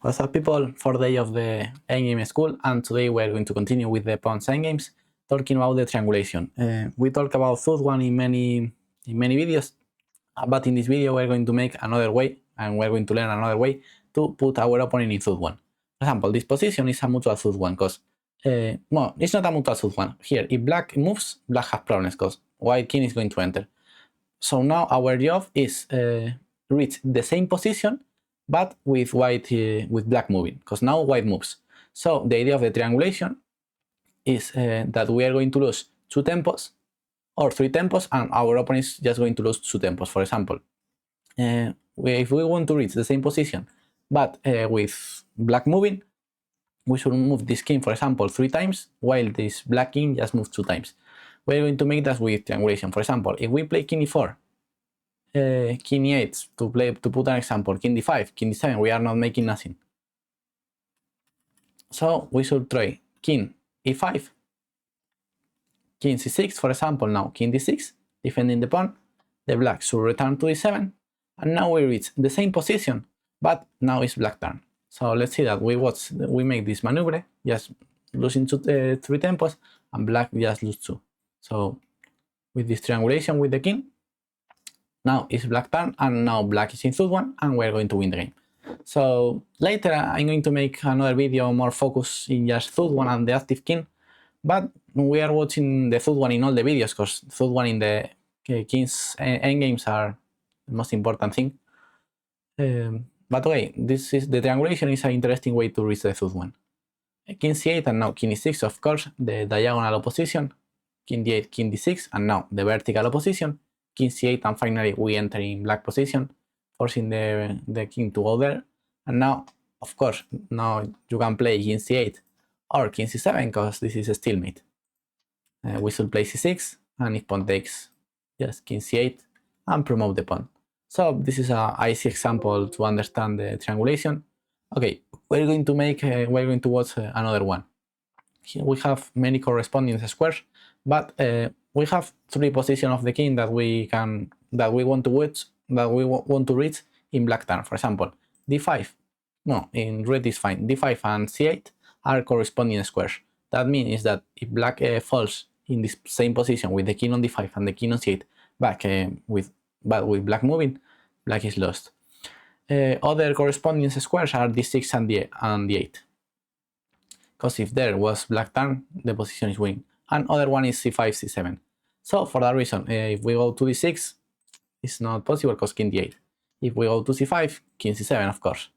What's up, people? Fourth day of the endgame school, and today we're going to continue with the pawns endgames, talking about the triangulation. We talked about third one in many videos, but in this video we're going to make another way, and we're going to learn another way to put our opponent in third one. For example, this position is a mutual third one because no, it's not a mutual third one. Here, if black moves, black has problems because white king is going to enter. So now our job is reach the same position, but with white with black moving, because now white moves. So the idea of the triangulation is that we are going to lose 2 tempos or 3 tempos, and our opponent is just going to lose 2 tempos. For example, if we want to reach the same position, but with black moving, we should move this king, for example, 3 times, while this black king just moves 2 times. We're going to make that with triangulation. For example, if we play king e4, king e8, to put an example, king d5, king d7, we are not making nothing. So we should try king e5, king c6, for example, now king d6, defending the pawn. The black should return to e7, and now we reach the same position, but now it's black turn. So let's see that we make this maneuver, just losing 3 tempos, and black just lose 2. So with this triangulation with the king, now it's black turn, and now black is in third one, and we're going to win the game. So later I'm going to make another video more focused in just third one and the active king, but we are watching the third one in all the videos because third one in the king's endgames are the most important thing. But okay, this is the triangulation is an interesting way to reach the third one. King c8 and now king e6, of course, the diagonal opposition. King d8, king d6, and now the vertical opposition. King c8, and finally we enter in black position, forcing the king to go there. And now, of course, now you can play king c8 or king c7 because this is a stalemate. We should play c6, and if pawn takes, just king c8 and promote the pawn. So this is an easy example to understand the triangulation. Okay, we're going to watch another one. Here we have many corresponding squares, but we have 3 positions of the king that we want to reach in black turn. For example, d5. No, in red is fine. d5 and c8 are corresponding squares. That means that if black falls in this same position with the king on d5 and the king on c8, but with black moving, black is lost. Other corresponding squares are d6 and d8. Because if there was black turn, the position is winning. And other one is c5, c7. So for that reason, if we go to d6, it's not possible because king d8. If we go to c5, king c7, of course.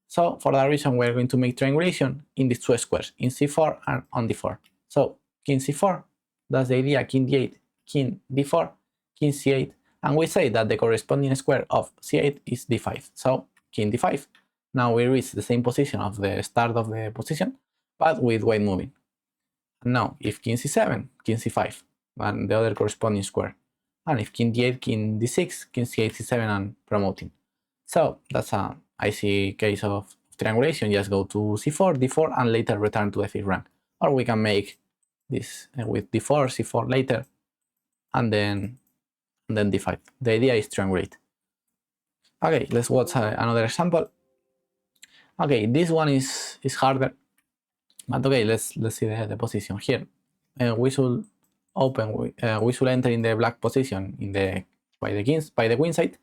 So for that reason, we're going to make triangulation in these 2 squares, in c4 and on d4. So king c4, that's the idea, king d8, king d4, king c8. And we say that the corresponding square of c8 is d5. So king d5. Now we reach the same position of the start of the position, but with white moving. And now if king c7, king c5, and the other corresponding square. And if king d8, king d6, king c8, c7, and promoting. So that's an easy case of triangulation. Just go to c4, d4, and later return to the 5th rank. Or we can make this with d4, c4 later, and then d5. The idea is triangulate. Okay, let's watch another example. Okay, this one is harder. But okay, let's see the position here. We should enter in the black position by the queen side.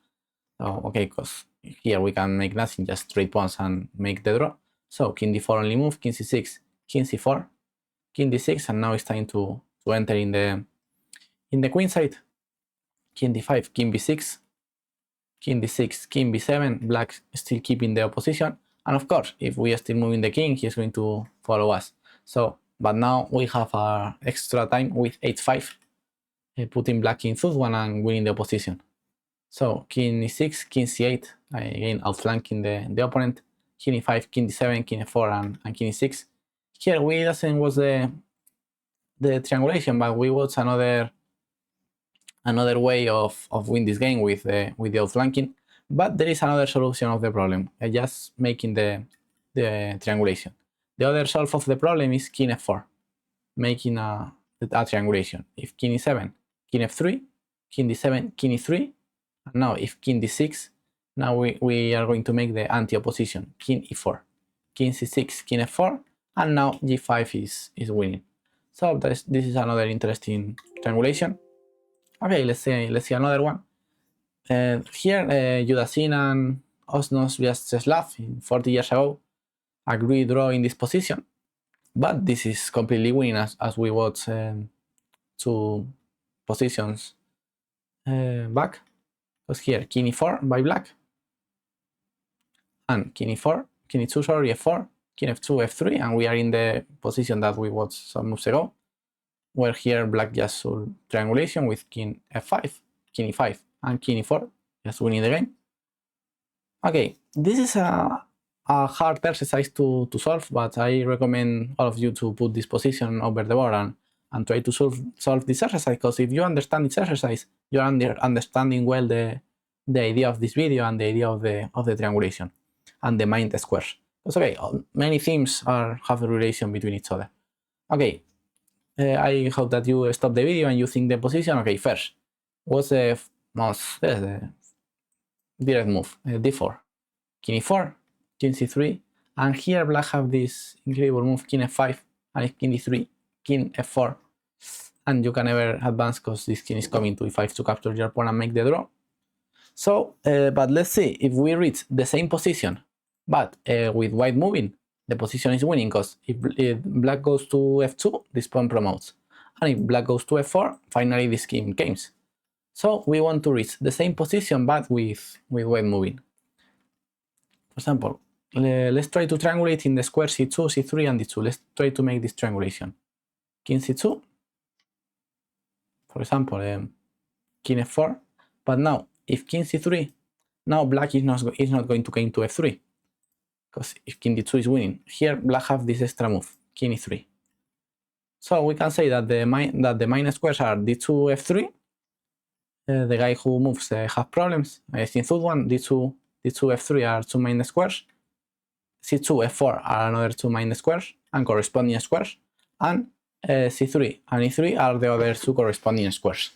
So okay, because here we can make nothing, just trade pawns and make the draw. So king d4 only move, king c6, king c4, king d6, and now it's time to enter in the queen side. King d5, king b6, king d6, king b7, black still keeping the opposition. And of course, if we are still moving the king, he's going to follow us. So, but now we have our extra time with h5, putting black in third one and winning the opposition. So king e6, king c8, again outflanking the opponent. King e5, king d7, king e4, and king e6. Here we doesn't watch the triangulation, but we watch another way of win this game with the outflanking. But there is another solution of the problem, just making the triangulation. The other solve of the problem is king f4, making a triangulation. If king e7, king f3, king d7, king e3, and now if king d6, now we are going to make the anti-opposition, king e4. king c6, king f4, and now g5 is winning. So this is another interesting triangulation. Okay, let's see another one. Here, Judasin and Osnos Vyacheslav 40 years ago agree draw in this position, but this is completely winning as we watch 2 positions back. Because here, king e4 by black, and king e4, king e2, sorry, f4, king f2, f3, and we are in the position that we watched some moves ago, where here black just solved triangulation with king f5, king e5, and king e4, just winning the game. Okay, this is a hard exercise to solve, but I recommend all of you to put this position over the board and try to solve this exercise, because if you understand this exercise, you're understanding well the idea of this video and the idea of the triangulation and the mind squares. Because okay, many themes have a relation between each other. Okay, I hope that you stop the video and you think the position. Okay, first, what's the most direct move? d4, king e4, king c3, and here black have this incredible move king f5, and if king d3, king f4, and you can never advance because this king is coming to e5 to capture your pawn and make the draw. So, but let's see, if we reach the same position, but with white moving, the position is winning, because if black goes to f2, this pawn promotes, and if black goes to f4, finally this king games. So we want to reach the same position, but with white moving. For example, let's try to triangulate in the square c2, c3, and d2. Let's try to make this triangulation. King c2, for example, king f4, but now if king c3, now black is not going to game to f3, because if king d2 is winning, here black have this extra move, king e3. So we can say that the minus squares are d2, f3. The guy who moves have problems. I think third one, d2, f3 are 2 minus squares. c2, f4 are another 2 minus squares and corresponding squares. And c3 and e3 are the other 2 corresponding squares.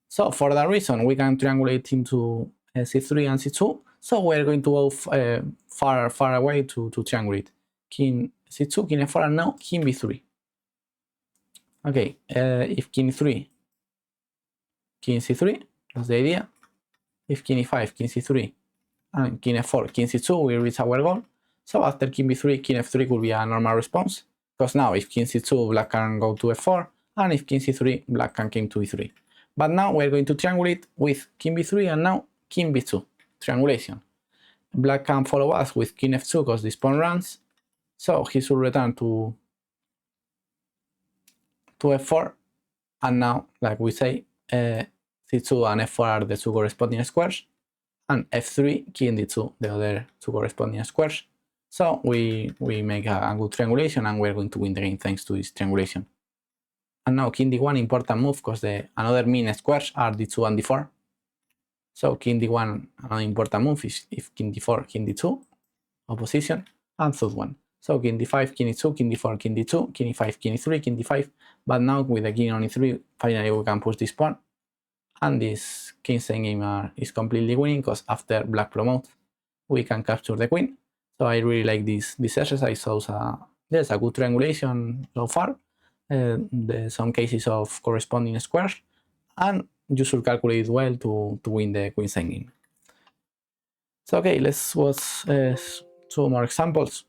So for that reason, we can triangulate into c3 and c2. So we're going to go far away to triangulate. King c2, king f4, and now king b3. Okay, if king e3, king c3, that's the idea. If king e5, king c3, and king f4, king c2, we reach our goal. So after king b3, king f3 could be a normal response, because now if king c2, black can go to f4, and if king c3, black can come to e3. But now we're going to triangulate with king b3 and now king b2, triangulation. Black can follow us with king f2 because this pawn runs, so he should return to f4, and now, like we say, c2 and f4 are the 2 corresponding squares, and f3, king d2, the other 2 corresponding squares. So we make a good triangulation, and we're going to win the game thanks to this triangulation. And now king d1, important move, because the another mean squares are d2 and d4. So king d1, another important move is if king d4, king d2, opposition, and third one. So king d5, king e2, king d4, king d2, king e5, king e3, king d5. But now with the king on e3, finally we can push this pawn. And this king's endgame is completely winning, because after black promotes, we can capture the queen. So I really like this exercise. So there's a good triangulation so far. There's some cases of corresponding squares, and you should calculate well to win the queen's endgame. So okay, let's watch 2 more examples.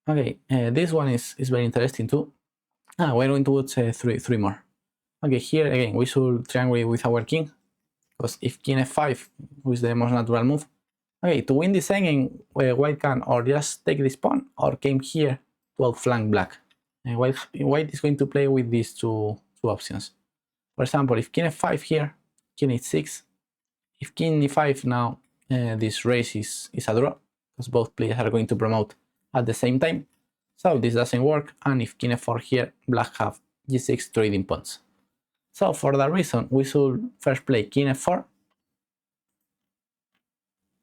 Okay, this one is very interesting too. We're going to watch 3 more. Okay, here again we should triangulate with our king, because if king f5, who is the most natural move. Okay, to win this endgame, white can or just take this pawn or came here to outflank black. And white is going to play with these two options. For example, if king f5 here, king h6. If king e5 now, this race is a draw, because both players are going to promote at the same time. So this doesn't work, and if king f4 here, black have g6 trading pawns. So for that reason, we should first play king f4,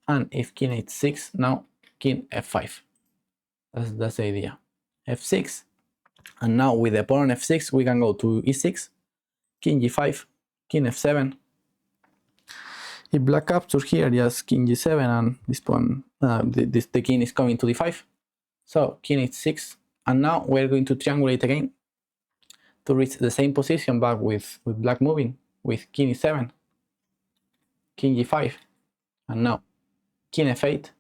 and if king h6, now king f5. That's the idea. f6, and now with the pawn on f6, we can go to e6, king g5, king f7, if black captures here, just king g7 and this pawn, the king is coming to d5. So king h6, and now we're going to triangulate again to reach the same position, but with black moving, with king e7, king g5, and now king f8,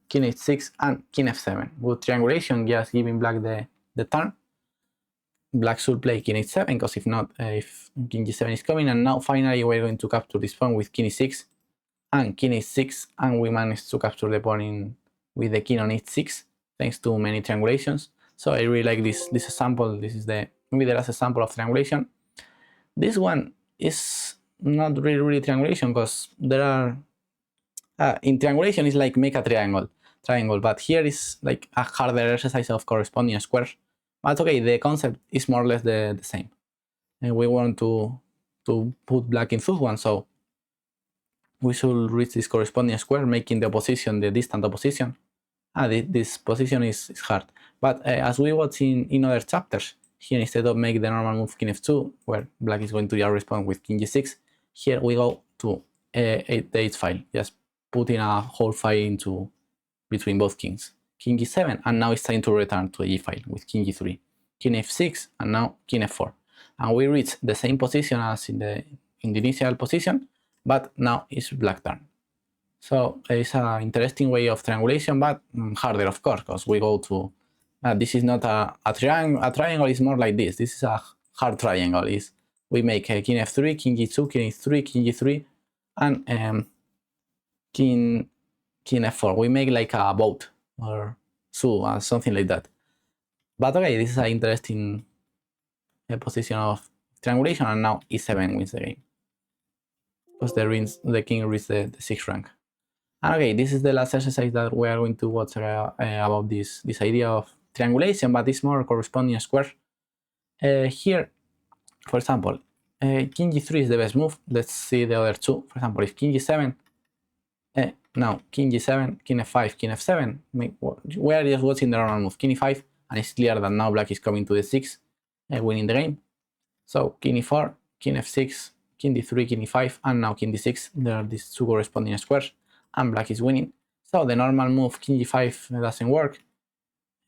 king h6, and king f7. Good triangulation, just giving black the turn. Black should play king h7, because if not, if king g7 is coming, and now finally we're going to capture this pawn with king e6 and king h6, and we managed to capture the pawn with the king on h6 thanks to many triangulations. So I really like this example. This is maybe the last example of triangulation. This one is not really triangulation, because there are in triangulation is like make a triangle, but here is like a harder exercise of corresponding squares. But okay, the concept is more or less the same. And we want to put black in ①1, so we should reach this corresponding square, making the opposition the distant opposition. This position is hard. But as we watch in other chapters, here instead of make the normal move king f2, where black is going to just respond with king g6, here we go to the h file, just putting a whole file into between both kings. King g7, and now it's time to return to the e file with king g3, king f6, and now king f4. And we reach the same position as in the initial position, but now it's black turn. So it's an interesting way of triangulation, but harder, of course, because we go to this is not a triangle. A triangle is more like this. This is a hard triangle. We make king f3, king g2, king e3, king g3, and king f4. We make like a boat or something like that. But okay, this is an interesting position of triangulation, and now e7 wins the game, because the king reaches the 6th rank. And okay, this is the last exercise that we are going to watch about this idea of triangulation, but it's more corresponding square. Here, for example, king g3 is the best move. Let's see the other two. For example, if king g7, now king g7, king f5, king f7, we are just watching the normal move, king e5, and it's clear that now black is coming to the 6, winning the game. So king e4, king f6, king d3, king e5, and now king d6. There are these two corresponding squares, and black is winning. So the normal move king g5 doesn't work.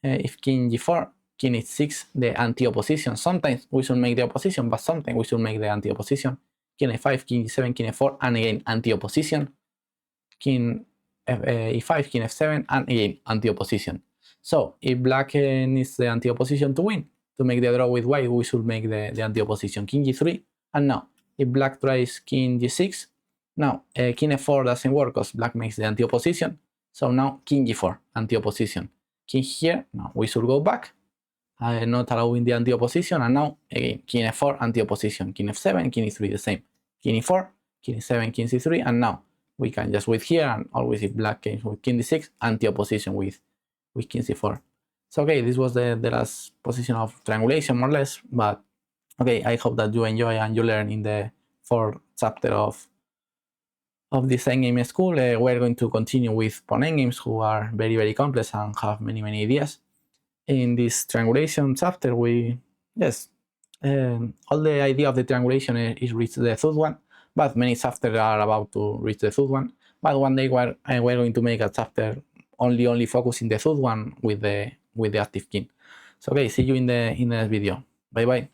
If king g4, king h6, the anti-opposition. Sometimes we should make the opposition, but sometimes we should make the anti-opposition. King e5, king g7, king f4, and again anti-opposition. King e5, king f7, and again anti-opposition. So if black needs the anti-opposition to win, to make the draw with white, we should make the anti-opposition king g3. And now, if black tries king g6, now king f4 doesn't work because black makes the anti-opposition. So now king g4, anti-opposition. King here, now we should go back, not allowing the anti-opposition. And now again, king f4, anti-opposition. King f7, king e3, the same. King e4, king e7, king c3, and now we can just wait here, and always if black came with king d6, anti-opposition with king c4. So okay, this was the last position of triangulation, more or less. But okay, I hope that you enjoy and you learn in the 4th chapter of this endgame school. We're going to continue with pawn endgames, who are very complex and have many ideas. In this triangulation chapter, all the idea of the triangulation is reach the 3rd one, but many chapters are about to reach the 3rd one. But one day we're going to make a chapter only focusing the 3rd one with the active king. So okay, see you in the next video. Bye bye.